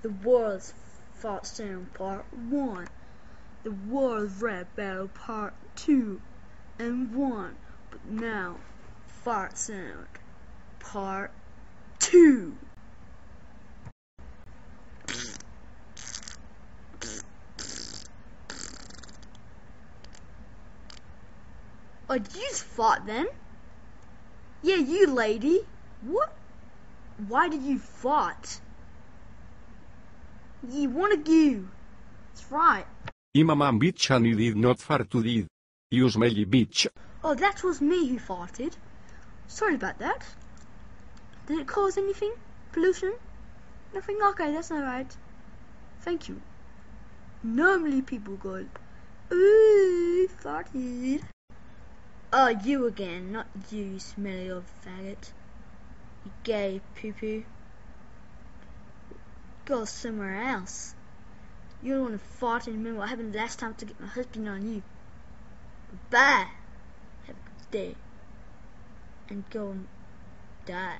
The World's Fart Sound Part 1, The World's Rap Battle Part 2 and 1, but now Fart Sound Part 2. Oh, did you just fart then? Yeah, you lady. What? Why did you fart? You wanna go. That's right. Imam bitch and you did not fart to did. You smelly bitch. Oh, that was me who farted. Sorry about that. Did it cause anything? Pollution? Nothing? Okay, that's alright. Thank you. Normally people go, ooh, farted. Oh, you again, not you, smelly old faggot. You gay poo-poo. Go somewhere else. You don't want to fart and remember what happened last time to get my husband on you. Goodbye. Have a good day. And go and die.